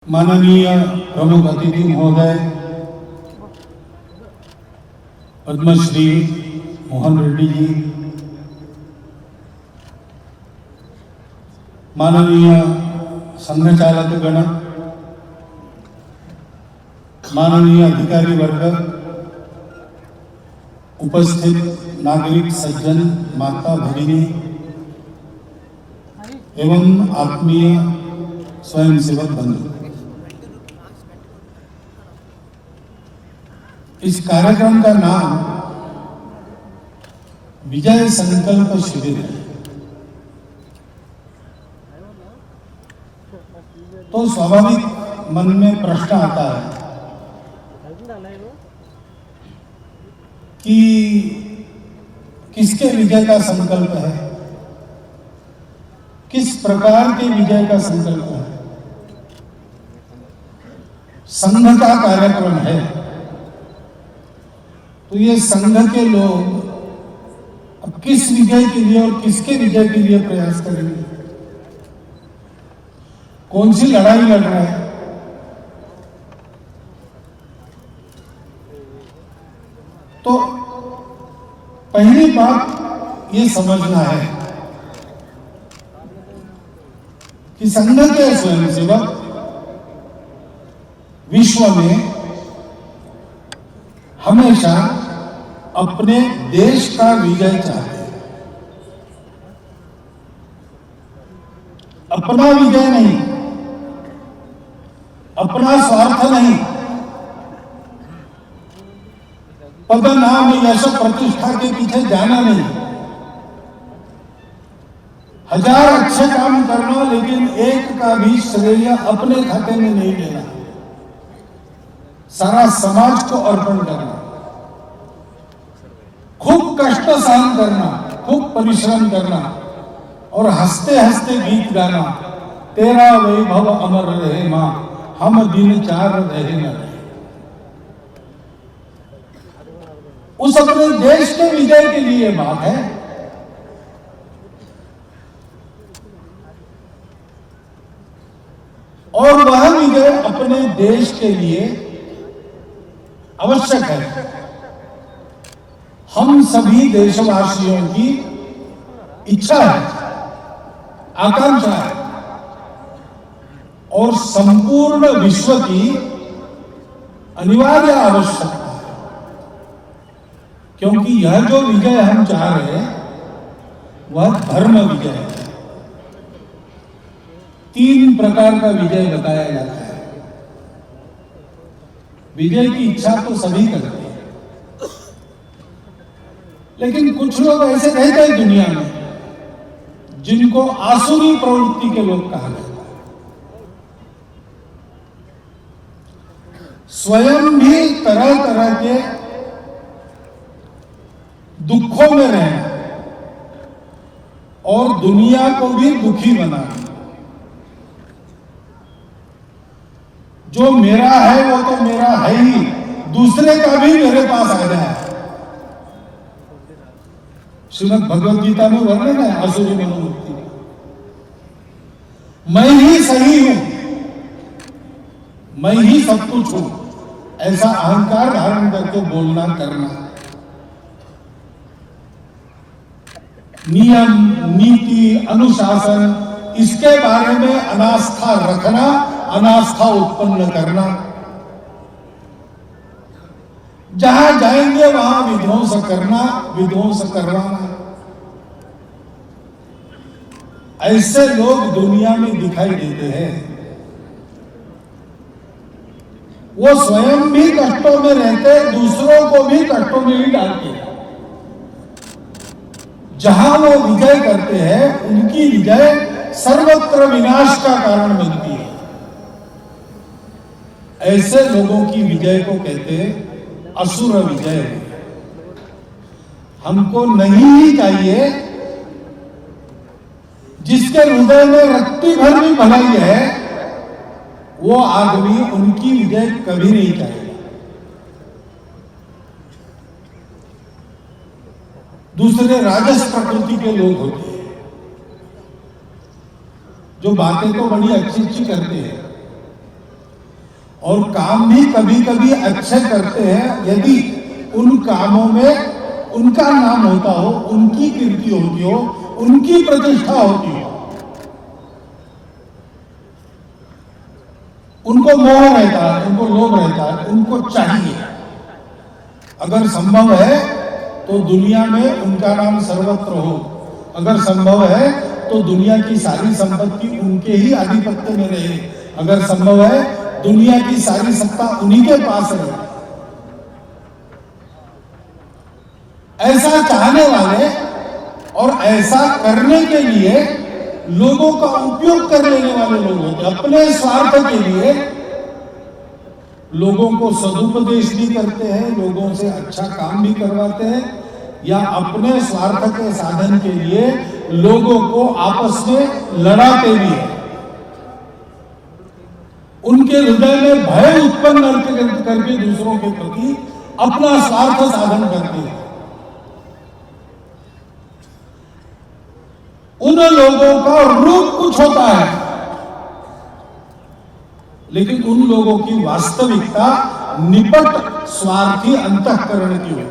माननीय प्रमुख अतिथि महोदय पद्मश्री मोहन रेड्डी जी, माननीय संघचालक गण, माननीय अधिकारी वर्ग, उपस्थित नागरिक सज्जन, माता भगिनी एवं आत्मीय स्वयंसेवक बंधु, इस कार्यक्रम का नाम विजय संकल्प शिविर है। तो स्वाभाविक मन में प्रश्न आता है कि किसके विजय का संकल्प है, किस प्रकार के विजय का संकल्प है। संघ का कार्यक्रम है तो ये संघ के लोग अब किस विजय के लिए और किसके विजय के लिए प्रयास करेंगे, कौन सी लड़ाई लड़ रहा है। तो पहली बात ये समझना है कि संघ के स्वयंसेवक विश्व में हमेशा अपने देश का विजय चाहते हैं, अपना विजय नहीं, अपना स्वार्थ नहीं, पद नाम यश प्रतिष्ठा के पीछे जाना नहीं, हजार अच्छे काम करना लेकिन एक का भी श्रेय अपने खाते में नहीं लेना, सारा समाज को अर्पण करना, खूब कष्ट सहन करना, खूब परिश्रम करना और हंसते हंसते गीत गाना, तेरा वैभव अमर रहे मां, हम दिन चार रहे न रहे। उस अपने देश के विजय के लिए बात है। और वह विजय अपने देश के लिए आवश्यक है। हम सभी देशवासियों की इच्छा है, आकांक्षा है और संपूर्ण विश्व की अनिवार्य आवश्यकता है, क्योंकि यह जो विजय हम चाह रहे हैं वह धर्म विजय है। 3 प्रकार का विजय बताया जाता है। विजय की इच्छा तो सभी करते हैं, लेकिन कुछ लोग ऐसे रहते हैं दुनिया में जिनको आसुरी प्रवृत्ति के लोग कहा जाता है। स्वयं भी तरह तरह के दुखों में रहना और दुनिया को भी दुखी बनाना। जो मेरा है वो तो मेरा है ही, दूसरे का भी मेरे पास आ जाए। श्रीमद् भगवद गीता में वर्णन है आसुरी मनोवृत्ति, मैं ही सही हूं, मैं ही सब कुछ हूं, ऐसा अहंकार धारण करके बोलना करना। नियम, नीति, अनुशासन, इसके बारे में अनास्था रखना, अनास्था उत्पन्न करना, जहां जाएंगे वहां विध्वंस करना, विध्वंस करवाना। ऐसे लोग दुनिया में दिखाई देते हैं। वो स्वयं भी कष्टों में रहते, दूसरों को भी कष्टों में ही डालते हैं। जहां वो विजय करते हैं उनकी विजय सर्वत्र विनाश का कारण बनती है। ऐसे लोगों की विजय को कहते हैं असुर विजय। हमको नहीं ही चाहिए जिसके हृदय में रत्ती भर भी भलाई है, वो आदमी उनकी विजय कभी नहीं चाहेगा। दूसरे राजस प्रकृति के लोग होते हैं, जो बातें तो बड़ी अच्छी अच्छी करते हैं और काम भी कभी कभी अच्छे करते हैं यदि उन कामों में उनका नाम होता हो, उनकी कीर्ति होती हो, उनकी प्रतिष्ठा होती हो। उनको मोह रहता है, उनको लोभ रहता है, उनको चाहिए। अगर संभव है तो दुनिया में उनका नाम सर्वत्र हो, अगर संभव है तो दुनिया की सारी संपत्ति उनके ही आधिपत्य में रहे, अगर संभव है दुनिया की सारी सत्ता उन्हीं के पास रहे। ऐसा चाहने वाले और ऐसा करने के लिए लोगों का उपयोग कर लेने वाले लोग होते हैं। अपने स्वार्थ के लिए लोगों को सदुपदेश भी करते हैं, लोगों से अच्छा काम भी करवाते हैं, या अपने स्वार्थ के साधन के लिए लोगों को आपस में लड़ाते भी हैं। उनके हृदय में भय उत्पन्न करके दूसरों के प्रति अपना स्वार्थ साधन करते हैं। उन लोगों का रूप कुछ होता है, लेकिन उन लोगों की वास्तविकता निपट स्वार्थी अंतःकरण की होती है।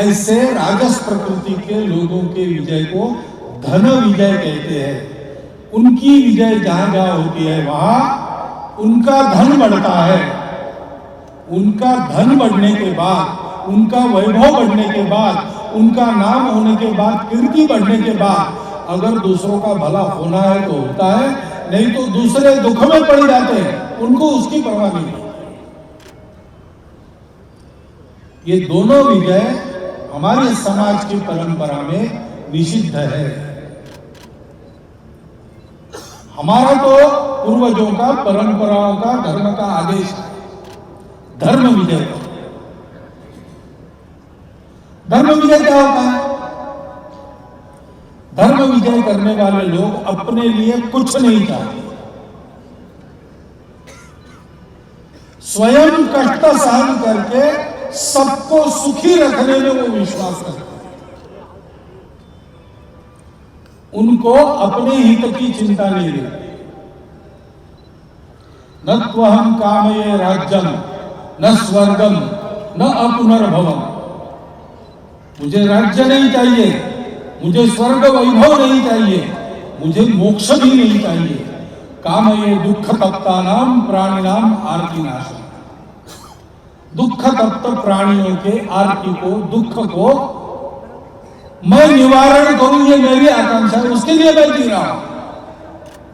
ऐसे राजस प्रकृति के लोगों के विजय को धन विजय कहते हैं। उनकी विजय जहां जहां होती है वहां उनका धन बढ़ता है। उनका धन बढ़ने के बाद, उनका वैभव बढ़ने के बाद, उनका नाम होने के बाद, कीर्ति बढ़ने के बाद अगर दूसरों का भला होना है तो होता है, नहीं तो दूसरे दुख में पड़ जाते हैं, उनको उसकी परवाह नहीं। ये दोनों विजय हमारे समाज की परंपरा में निषिद्ध है। हमारा तो पूर्वजों का, परंपराओं का, धर्म का आदेश है, धर्म विजय का। धर्म विजय क्या होता है? धर्म विजय करने वाले लोग अपने लिए कुछ नहीं चाहते, स्वयं कष्ट सहन करके सबको सुखी रखने में वो विश्वास करते हैं। उनको अपने हित की चिंता नहीं रहती। न त्वहं कामये राज्यम न स्वर्गम न अपुनर्भवम। मुझे राज्य नहीं चाहिए, मुझे स्वर्ग वैभव नहीं चाहिए, मुझे मोक्ष भी नहीं चाहिए। कामये दुख तप्तानाम प्राणिनाम आर्ति नाशम। दुख तप्त प्राणियों के आर्ति को, दुख को मैं निवारण करूं, ये मेरी आकांक्षा है, उसके लिए मैं जी रहा हूं।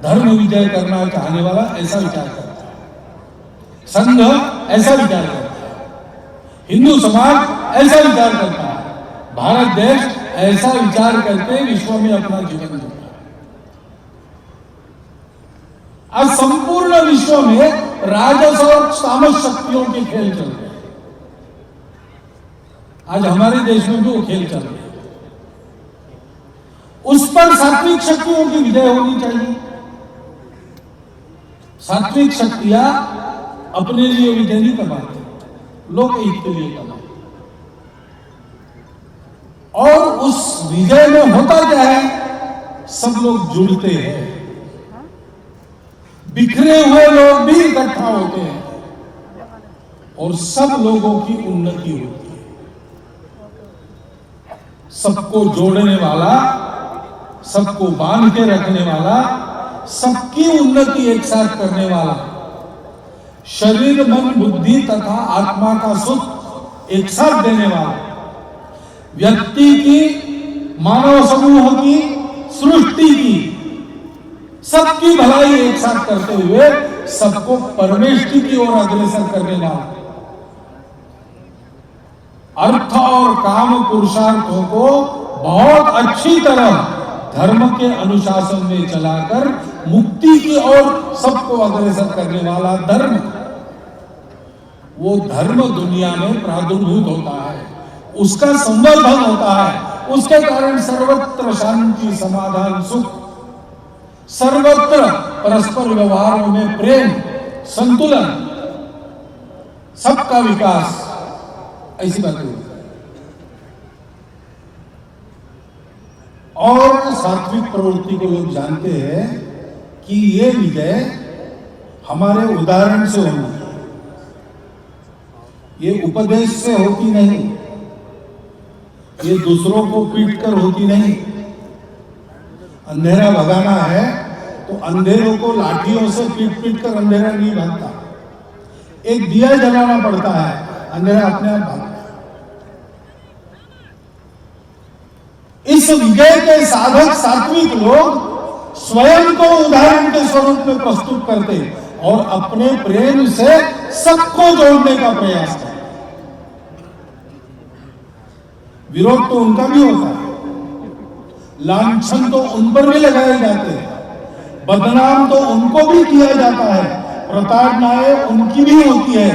धर्म विजय करना चाहने वाला ऐसा विचार करता है, संघ ऐसा विचार करता है, हिंदू समाज ऐसा विचार करता है, भारत देश ऐसा विचार करके विश्व में अपना जीवन जीता है। आज संपूर्ण विश्व में राजस और तामस शक्तियों के खेल चल रहे हैं। आज हमारे देश में भी वो खेल चल रहे हैं। उस पर सात्विक शक्तियों की विजय होनी चाहिए। सात्विक शक्तियां अपने लिए विजय नहीं कमाते, लोक हित के लिए कमाते। और उस विजय में होता क्या है? सब लोग जुड़ते हैं, बिखरे हुए लोग भी इकट्ठा होते हैं और सब लोगों की उन्नति होती है। सबको जोड़ने वाला, सबको बांध के रखने वाला, सबकी उन्नति एक साथ करने वाला, शरीर मन बुद्धि तथा आत्मा का सुख एक साथ देने वाला, व्यक्ति की, मानव समूह की, सृष्टि की सबकी भलाई एक साथ करते हुए सबको परमेष्टि की ओर अग्रसर करने वाला, अर्थ और काम पुरुषार्थों को बहुत अच्छी तरह धर्म के अनुशासन में चलाकर मुक्ति की ओर सबको अग्रसर करने वाला धर्म, वो धर्म दुनिया में प्रादुर्भूत होता है, उसका संवर्धन होता है। उसके कारण सर्वत्र शांति, समाधान, सुख, सर्वत्र परस्पर व्यवहारों में प्रेम, संतुलन, सबका विकास, ऐसी बातें होती है। और सात्विक प्रवृत्ति को लोग जानते हैं कि ये विजय हमारे उदाहरण से होनी है, ये उपदेश से होती नहीं, ये दूसरों को पीट कर होती नहीं। अंधेरा भगाना है तो अंधेरों को लाठियों से पीट पीट कर अंधेरा नहीं भागता, एक दिया जलाना पड़ता है, अंधेरा अपने आप भागता है। इस विजय के साधक सात्विक लोग स्वयं को उदाहरण के स्वरूप में प्रस्तुत करते और अपने प्रेम से सबको जोड़ने का प्रयास करते। विरोध तो उनका भी होता है, लांछन तो उन पर भी लगाए जाते हैं, बदनाम तो उनको भी किया जाता है, प्रताड़नाएं उनकी भी होती है,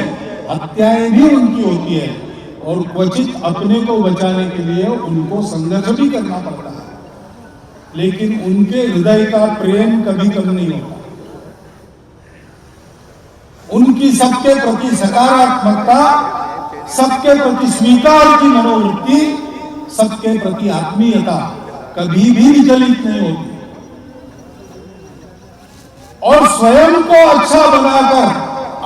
हत्याएं भी उनकी होती है, और क्वचित अपने को बचाने के लिए उनको संघर्ष भी करना पड़ता है, लेकिन उनके हृदय का प्रेम कभी कम नहीं होता। उनकी सबके प्रति सकारात्मकता, सबके प्रति स्वीकार की मनोवृत्ति, सबके प्रति आत्मीयता कभी भी विचलित नहीं होती, और स्वयं को अच्छा बनाकर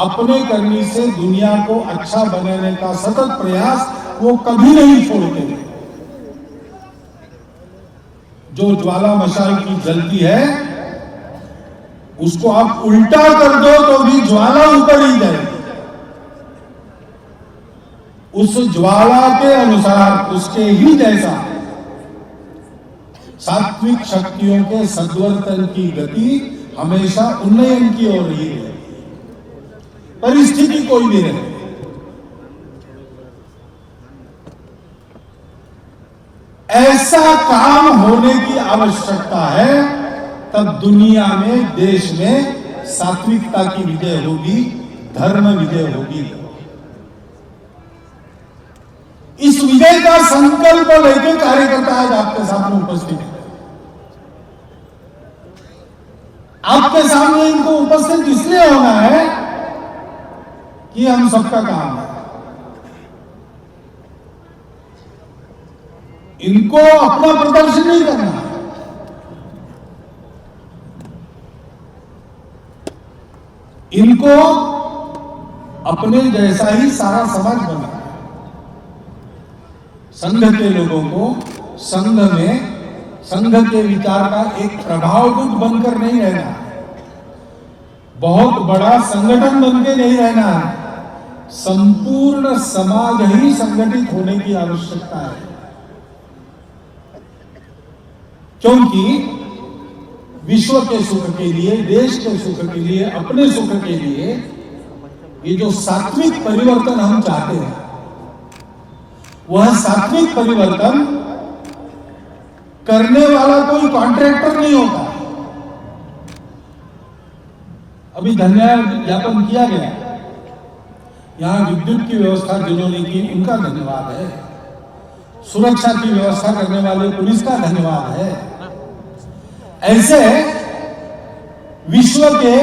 अपने करनी से दुनिया को अच्छा बनाने का सतत प्रयास वो कभी नहीं छोड़ते। जो ज्वाला मशाल की जलती है उसको आप उल्टा कर दो तो भी ज्वाला ऊपर ही जाएगी। उस ज्वाला के अनुसार, उसके ही जैसा सात्विक शक्तियों के सद्वर्तन की गति हमेशा उन्नयन की ओर ही है, परिस्थिति कोई भी रहे। ऐसा काम होने की आवश्यकता है, तब दुनिया में, देश में सात्विकता की विजय होगी, धर्म विजय होगी। इस विजय का संकल्प लेकर कार्यकर्ता आज आपके सामने उपस्थित है। आपके सामने इनको उपस्थित इसलिए होना है कि हम सबका काम है। इनको अपना प्रदर्शन नहीं करना है, इनको अपने जैसा ही सारा समाज बना है। संघ के लोगों को संघ में, संघ के विचार का एक प्रभावक बनकर नहीं रहना है, बहुत बड़ा संगठन बनके नहीं रहना है, संपूर्ण समाज ही संगठित होने की आवश्यकता है। क्योंकि विश्व के सुख के लिए, देश के सुख के लिए, अपने सुख के लिए ये जो सात्विक परिवर्तन हम चाहते हैं, वह सात्विक परिवर्तन करने वाला कोई कॉन्ट्रैक्टर नहीं होता। अभी धन्यवाद ज्ञापन किया गया, यहां विद्युत की व्यवस्था जिन्होंने की उनका धन्यवाद है, सुरक्षा की व्यवस्था करने वाले पुलिस का धन्यवाद है। ऐसे विश्व के,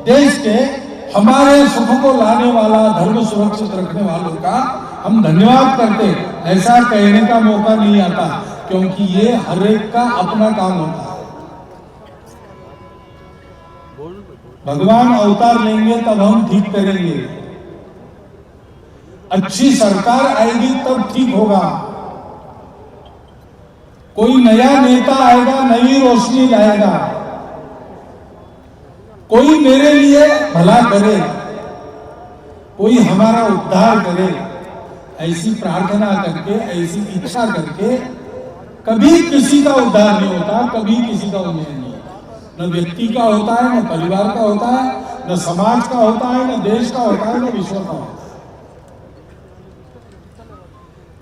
देश के, हमारे सुख को लाने वाला, धर्म सुरक्षित रखने वालों का हम धन्यवाद करते। ऐसा कहने का मौका नहीं आता, क्योंकि ये हर एक का अपना काम होता है। भगवान अवतार लेंगे तब हम ठीक करेंगे, अच्छी सरकार आएगी तब ठीक होगा, कोई नया नेता आएगा, नई रोशनी लाएगा, कोई मेरे लिए भला करे, कोई हमारा उद्धार करे, ऐसी प्रार्थना करके, ऐसी इच्छा करके कभी किसी का उद्धार नहीं होता, कभी किसी का उन्नयन नहीं होता। न व्यक्ति का होता है, न परिवार का होता है, न समाज का होता है, न देश का होता है, न विश्व का होता है।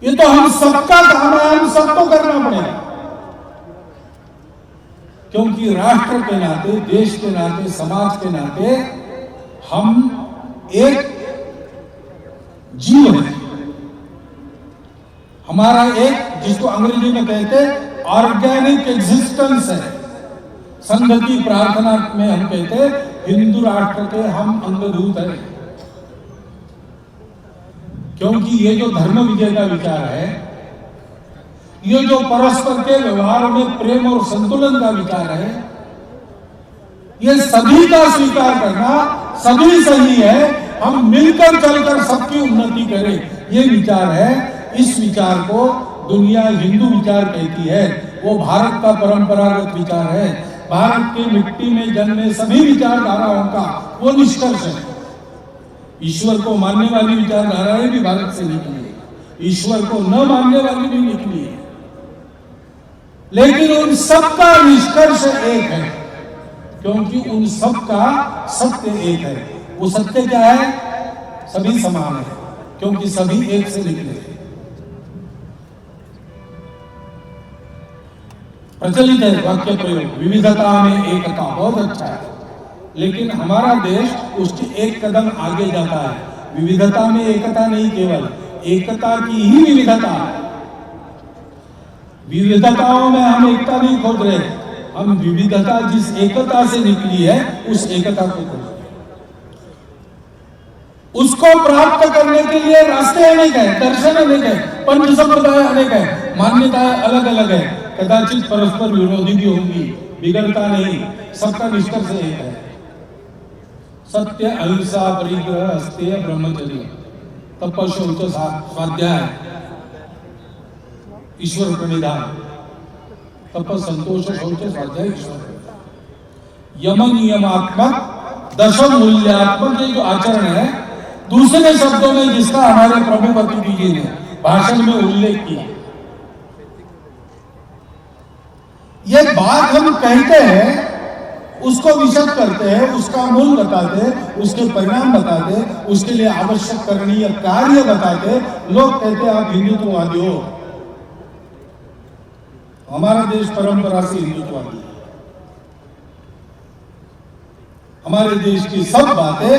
ये तो हम सबका काम है, हम सबको करना पड़ेगा, क्योंकि राष्ट्र के नाते, देश के नाते, समाज के नाते हम एक जीव है। हमारा एक, जिसको अंग्रेजी में कहते हैं ऑर्गेनिक एग्जिस्टेंस है। संघ की प्रार्थना में हम कहते हैं हिंदू राष्ट्र के हम अंगभूत हैं, क्योंकि ये जो धर्म विजय का विचार है, ये जो परस्पर के व्यवहार में प्रेम और संतुलन का विचार है, ये सभी का स्वीकार करना, सभी सही है, हम मिलकर चलकर सबकी उन्नति करें, ये विचार है। इस विचार को दुनिया हिंदू विचार कहती है, वो भारत का परंपरागत विचार है। भारत की मिट्टी में जन्मे सभी विचारधाराओं का वो निष्कर्ष है। ईश्वर को मानने वाली विचारधाराएं भी भारत से निकली है, ईश्वर को न मानने वाली भी निकली है, लेकिन उन सबका निष्कर्ष एक है, क्योंकि उन सबका सत्य एक है। वो सत्य क्या है? सभी समान है, क्योंकि सभी एक से निकले हैं। प्रचलित है वाक्य प्रयोग, विविधता में एकता, बहुत अच्छा है, लेकिन हमारा देश उसके एक कदम आगे जाता है। विविधता में एकता नहीं, केवल एकता की ही विविधता है। विविधताओं में हम एकता नहीं खोज रहे, हम विविधता जिस एकता से निकली है उस एकता को खोज रहे। उसको प्राप्त करने के लिए रास्ते अनेक है, दर्शन अनेक है, पंच संप्रदाय अनेक है, मान्यताएं अलग अलग है, कदाचित परस्पर विरोधी भी होंगी, बिगड़ता नहीं, सबका निष्कर्ष एक है। सत्य, अहिंसा, परिग्रह, अस्तेय, ब्रह्मचर्य, तप, शौच, स्वाध्याय, ईश्वर प्रणिधान, तप, संतोष, शौच, स्वाध्याय, ईश्वर। यम नियमात्मक, दशम मूल्यात्मक ये जो आचरण है, दूसरे शब्दों में जिसका हमारे प्रभु पति जी ने भाषण में उल्लेख किया, ये बात हम कहते हैं, उसको विशद करते हैं, उसका मूल बताते, उसके परिणाम बताते, उसके लिए आवश्यक करणीय कार्य बताते, लोग कहते हैं आप हिंदुत्ववादी हो। हमारा देश परंपरा से हिंदुत्ववादी है। हमारे देश की सब बातें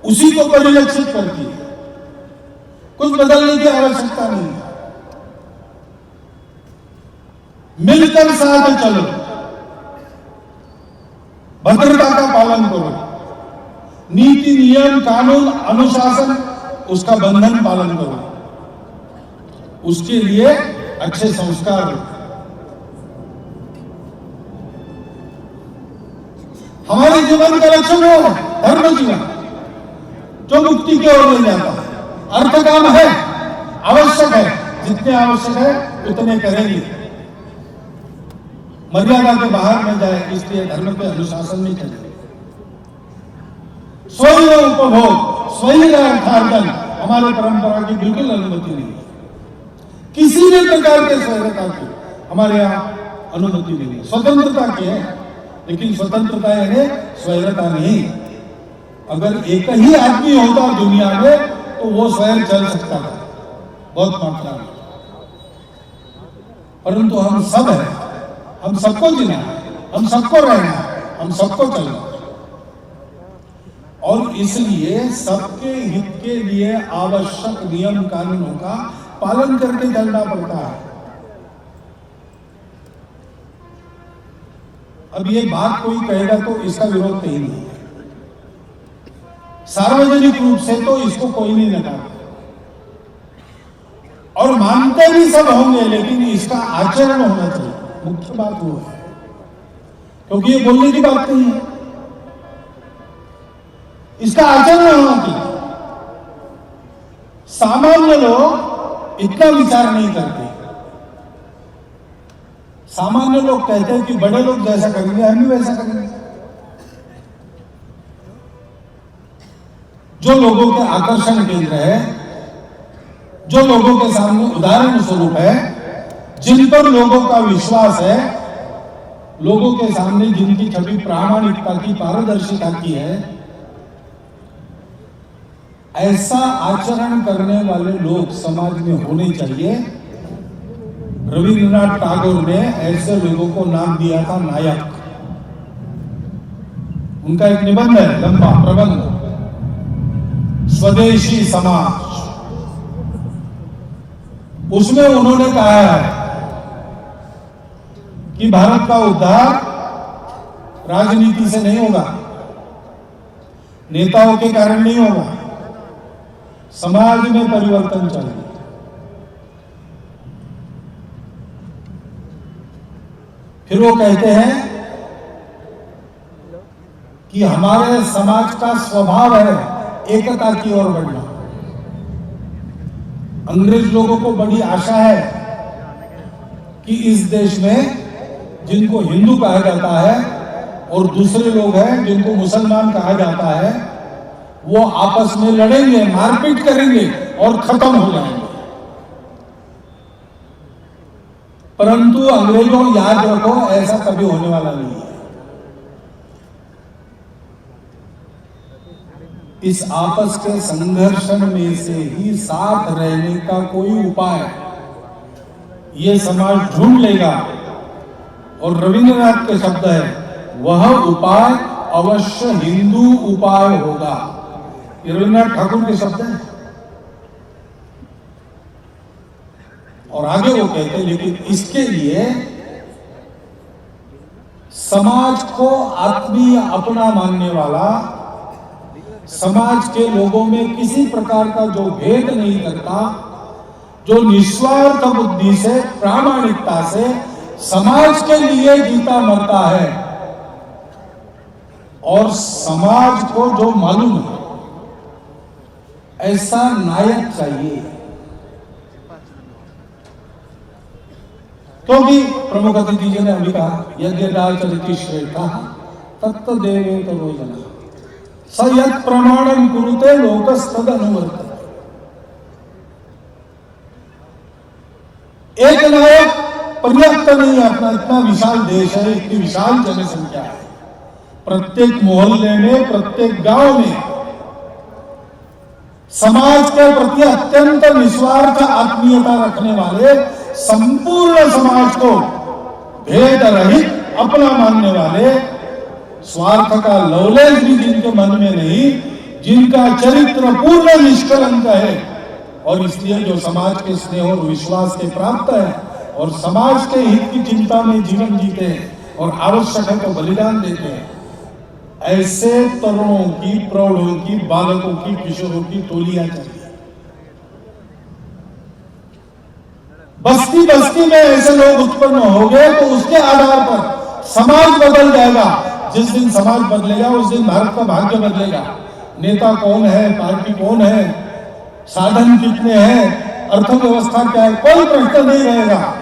उसी को परिलक्षित करती है, कुछ बदलने की आवश्यकता नहीं है। मिलकर साथ चलो, भद्रता का पालन करो, नीति, नियम, कानून, अनुशासन, उसका बंधन पालन करो, उसके लिए अच्छे संस्कार हो। हमारे जीवन का लक्ष्य वो है, धर्म जीवन, जो मुक्ति की ओर ले जाता है। अर्थ काम है, आवश्यक है, जितने आवश्यक है उतने करेंगे, मर्यादा के बाहर न जाए, इसलिए धर्म के अनुशासन में चले। स्वयं उपभोग, स्वयं अर्थार्जन हमारे परंपरा की बिल्कुल अनुमति नहीं है। किसी भी प्रकार के स्वतंत्रता की हमारे यहाँ अनुमति नहीं है। स्वतंत्रता की है, लेकिन स्वतंत्रता यानी स्वैरता नहीं। अगर एक ही आदमी होता दुनिया में तो वो स्वयं चल सकता था बहुत मात्रा में, परंतु हम सब हैं, हम सबको जीना है, हम सबको रहना है, हम सबको चलना है, और इसलिए सबके हित के लिए आवश्यक नियम कानूनों का पालन करके चलना पड़ता है। अब ये बात कोई कहेगा तो इसका विरोध कहीं नहीं है, सार्वजनिक रूप से तो इसको कोई नहीं नकारता, और मानते भी सब होंगे, लेकिन इसका आचरण होना चाहिए, मुख्य बात वो है, क्योंकि ये बोलने की बात नहीं है, इसका आचरण होना चाहिए। सामान्य लोग इतना विचार नहीं करते। सामान्य लोग कहते हैं कि बड़े लोग जैसा करेंगे हम भी वैसा करेंगे। जो लोगों के आकर्षण केंद्र है, जो लोगों के सामने उदाहरण स्वरूप है, जिन पर लोगों का विश्वास है, लोगों के सामने जिनकी छवि प्रामाणिकता की, पारदर्शिता की है, ऐसा आचरण करने वाले लोग समाज में होने चाहिए। रविंद्रनाथ टैगोर ने ऐसे लोगों को नाम दिया था नायक। उनका एक निबंध है, लंबा प्रबंध, स्वदेशी समाज। उसमें उन्होंने कहा है कि भारत का उद्धार राजनीति से नहीं होगा, नेताओं के कारण नहीं होगा, समाज में परिवर्तन चाहिए। फिर वो कहते हैं कि हमारे समाज का स्वभाव है एकता की ओर बढ़ना। अंग्रेज लोगों को बड़ी आशा है कि इस देश में जिनको हिंदू कहा जाता है और दूसरे लोग हैं जिनको मुसलमान कहा जाता है, वो आपस में लड़ेंगे, मारपीट करेंगे और खत्म हो जाएंगे। परंतु अंग्रेजों, याद रखो, ऐसा कभी होने वाला नहीं है। इस आपस के संघर्षण में से ही साथ रहने का कोई उपाय ये समाज ढूंढ लेगा। और रविंद्रनाथ के शब्द है, वह उपाय अवश्य हिंदू उपाय होगा। ये रविंद्रनाथ ठाकुर के शब्द हैं। और आगे वो कहते हैं, लेकिन इसके लिए समाज को आत्मीय अपना मानने वाला, समाज के लोगों में किसी प्रकार का जो भेद नहीं करता, जो निस्वार्थ बुद्धि से, प्रामाणिकता से समाज के लिए जीता मरता है, और समाज को जो मालूम है, ऐसा नायक चाहिए। क्योंकि प्रमुख अतिथि जी ने अभी कहा, यज्ञ श्रेष्ठा तत्व देवे तो रोजना सयत् प्रमाणम कुरुते लोकस्तद अनुवर्तते। एक नायक पर्याप्त नहीं है। अपना इतना विशाल देश है, इतनी विशाल जनसंख्या है, प्रत्येक मोहल्ले में, प्रत्येक गांव में समाज के प्रति अत्यंत निस्वार्थ आत्मीयता रखने वाले, संपूर्ण समाज को भेद रहित अपना मानने वाले, स्वार्थ का लवलेश भी जिनके मन में नहीं, जिनका चरित्र पूर्ण निष्कलंक है, और इसलिए जो समाज के स्नेह और विश्वास के प्राप्त है और समाज के हित की चिंता में जीवन जीते हैं और आवश्यक है तो बलिदान देते हैं, ऐसे तरुणों की, प्रौढ़ों की, बालकों की, किशोरों की टोलियां चाहिए। बस्ती बस्ती में ऐसे लोग उत्पन्न हो गए तो उसके आधार पर समाज बदल जाएगा। जिस दिन समाज बदलेगा उस दिन भारत का भाग्य बदलेगा। नेता कौन है, पार्टी कौन है, साधन कितने हैं, अर्थव्यवस्था क्या है, कोई प्रश्न नहीं रहेगा।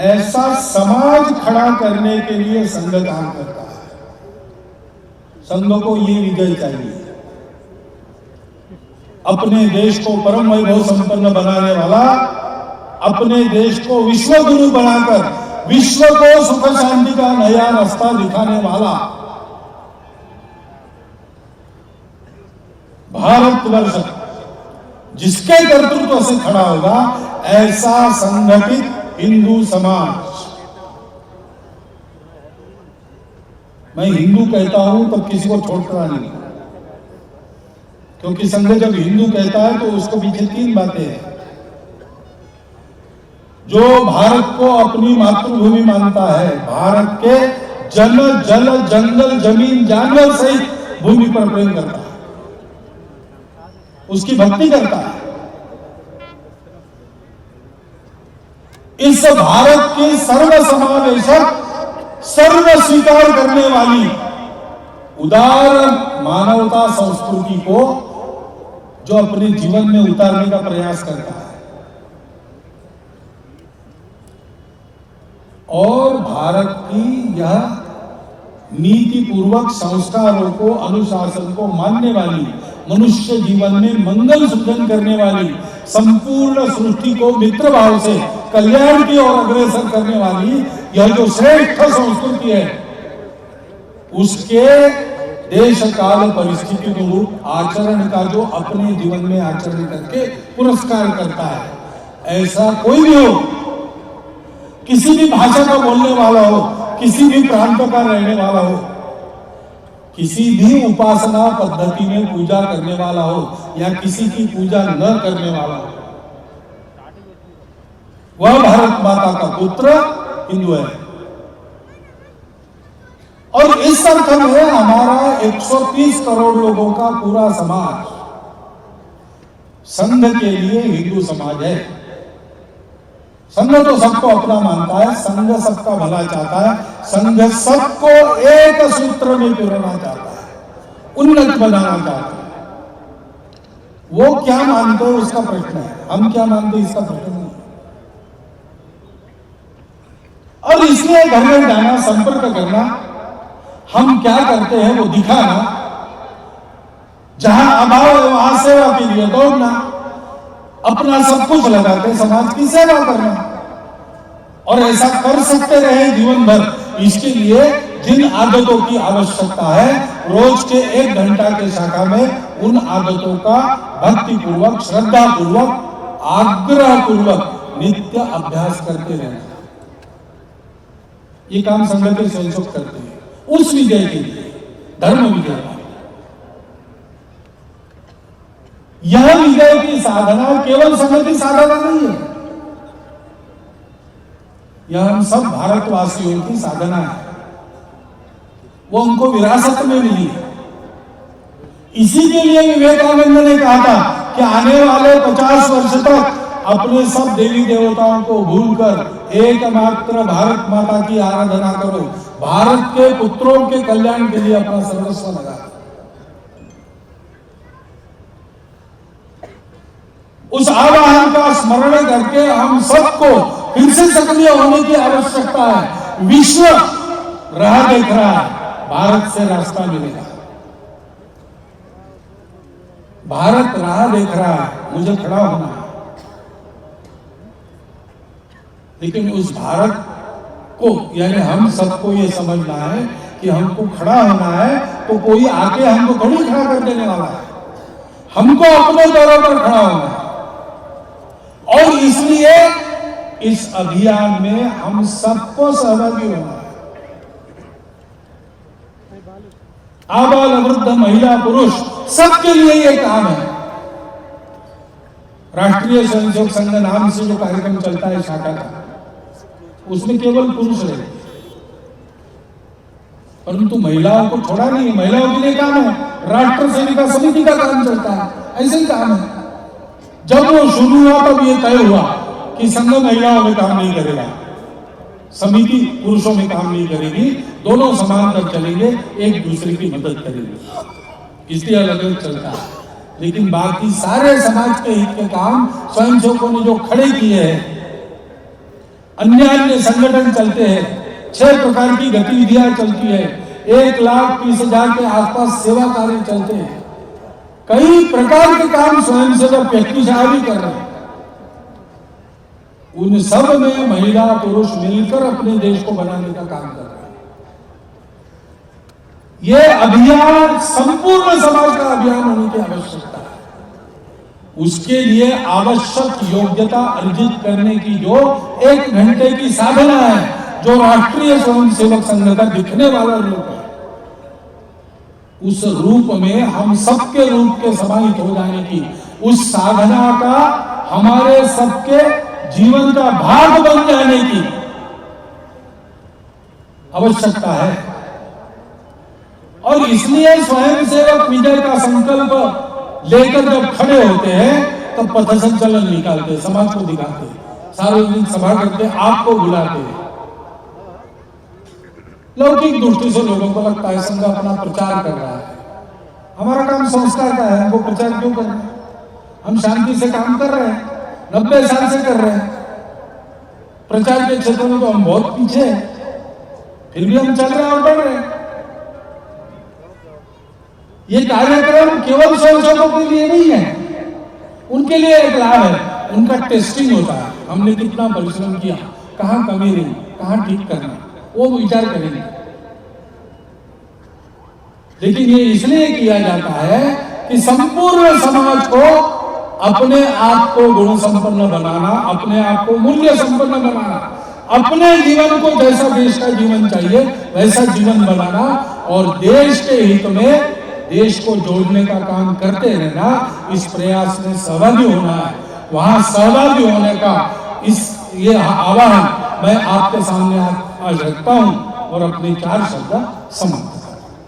ऐसा समाज खड़ा करने के लिए संघ काम करता है। संघ को ये विजय चाहिए, अपने देश को परम वैभव संपन्न बनाने वाला, अपने देश को विश्व गुरु बनाकर विश्व को सुख शांति का नया रास्ता दिखाने वाला भारतवर्ष जिसके कर्तृत्व से खड़ा होगा, ऐसा संगठित हिंदू समाज। मैं हिंदू कहता हूं तो किसी को छोड़ता नहीं, क्योंकि संघ जब हिंदू कहता है तो उसको पीछे तीन बातें हैं। जो भारत को अपनी मातृभूमि मानता है, भारत के जन, जल, जंगल, जमीन, जानवर सहित भूमि पर प्रेम करता है, उसकी भक्ति करता है। इस भारत की सर्वसमावेशक, सर्व स्वीकार करने वाली उदार मानवता संस्कृति को जो अपने जीवन में उतारने का प्रयास करता है, और भारत की यह नीति पूर्वक संस्कारों को, अनुशासन को मानने वाली, मनुष्य जीवन में मंगल सृजन करने वाली, संपूर्ण सृष्टि को मित्र भाव से कल्याण की ओर अग्रसर करने वाली यह जो श्रेष्ठ संस्कृति है, उसके देश काल परिस्थिति के अनुरूप आचरण का जो अपने जीवन में आचरण करके पुरस्कार करता है, ऐसा कोई भी हो, किसी भी भाषा का बोलने वाला हो, किसी भी प्रांत का रहने वाला हो, किसी भी उपासना पद्धति में पूजा करने वाला हो या किसी की पूजा न करने वाला हो, वह भारत माता का पुत्र हिंदू है। और इस अर्थ में हमारा 130 करोड़ लोगों का पूरा समाज संघ के लिए हिंदू समाज है। संघ तो सबको अपना मानता है, संघ सबका भला चाहता है, संघ सबको एक सूत्र में पिरोना चाहता है, उन्नत बनाना चाहता है। वो क्या मानते हो उसका प्रश्न है, हम क्या मानते हैं इसका प्रश्न नहीं। और इसलिए घर में जाना, संपर्क करना, हम क्या करते हैं वो दिखाना, जहां अभाव है वहां सेवा के लिए दौड़ना, अपना सब कुछ लगा के समाज की सेवा करना, और ऐसा कर सकते रहे जीवन भर। इसके लिए जिन आदतों की आवश्यकता है, रोज के 1 घंटा के शाखा में उन आदतों का भक्ति पूर्वक, श्रद्धा पूर्वक, आग्रह पूर्वक नित्य अभ्यास करते रहना। ये काम संघ के स्वयंसेवक करते हैं उस विजय के लिए, धर्म विजय का। यह विजय की साधना केवल संघ की साधना नहीं है, यह हम सब भारतवासियों की साधना है। वो हमको विरासत में मिली है। इसी के लिए विवेकानंद ने कहा था कि आने वाले 50 वर्ष तक अपने सब देवी देवताओं को भूलकर एकमात्र भारत माता की आराधना करो, भारत के पुत्रों के कल्याण के लिए अपना सर्वस्व लगा। उस आह्वान का स्मरण करके हम सबको फिर से सक्रिय होने की आवश्यकता है। विश्व राह देख रहा है, भारत से रास्ता मिलेगा। भारत राह देख रहा है, मुझे खड़ा होना है। लेकिन उस भारत को, यानी हम सबको ये समझना है कि हमको खड़ा होना है, तो कोई आके हमको थोड़ी खड़ा कर देने वाला है, हमको अपने दौरों पर खड़ा होना है। और इसलिए इस अभियान में हम सबको सहभागी होना है। आबाल वृद्ध, महिला, पुरुष, सबके लिए ये काम है। राष्ट्रीय स्वयंसेवक संघ नाम से जो कार्यक्रम चलता है शाखा का, उसमें केवल पुरुष रहे, परंतु महिलाओं को छोड़ा नहीं। महिलाओं के लिए काम है, राष्ट्र सेविका समिति का काम चलता है, ऐसे ही काम है। जब वो शुरू हुआ तब ये तय हुआ कि संघ महिलाओं में काम नहीं करेगा, समिति पुरुषों में काम नहीं करेगी, दोनों समान कर चलेंगे, एक दूसरे की मदद करेंगे, इसलिए अलग अलग चलता है। लेकिन बाकी सारे समाज के हित के काम स्वयंसेवकों ने जो खड़े किए हैं, अन्य संगठन चलते हैं, 6 प्रकार की गतिविधियां चलती है, 1,30,000 के आसपास सेवा कार्य चलते हैं, कई प्रकार के काम स्वयंसेवक व्यक्तिशाह भी कर रहे हैं। उन सब में महिला पुरुष मिलकर अपने देश को बनाने का काम कर रहे हैं। यह अभियान संपूर्ण समाज का अभियान होने की आवश्यकता है। उसके लिए आवश्यक योग्यता अर्जित करने की जो 1 घंटे की साधना है, जो राष्ट्रीय स्वयंसेवक संघ का दिखने वाला रूप है, उस रूप में हम सबके रूप के समाहित हो जाने की, उस साधना का हमारे सबके जीवन का भाग बन जाने की आवश्यकता है। और इसलिए स्वयंसेवक विजय का संकल्प लेकर जब खड़े होते हैं तब पथ संचलन निकालते, समाज को दिखाते, सार्वजनिक सभा करते, आपको बुलाते। लौकिक दृष्टि से लोगों को लगता है संघ अपना प्रचार कर रहा है। हमारा काम संस्कार का है, हमको प्रचार क्यों करना? हम शांति से काम कर रहे हैं, 90 साल से कर रहे हैं। प्रचार के क्षेत्र में तो हम बहुत पीछे हैं, फिर भी हम चल रहे हैं और बढ़ रहे हैं। ये कार्यक्रम केवल स्वयंसेवकों के लिए नहीं है, उनके लिए एक लाभ है। उनका टेस्टिंग होता है, हमने कितना परिश्रम किया, कहां कमी रही, कहां ठीक करना, वो विचार करेंगे। लेकिन ये इसलिए किया जाता है कि संपूर्ण समाज को अपने आप को गुण संपन्न बनाना, अपने आप को मूल्य संपन्न बनाना, अपने जीवन को जैसा देश का जीवन चाहिए वैसा जीवन बनाना, और देश के हित में देश को जोड़ने का काम करते रहना, इस प्रयास में सहभागी होना है। वहां सहभागी होने का ये आह्वान मैं आपके सामने आज रखता हूं और अपने 4 शब्द समाप्त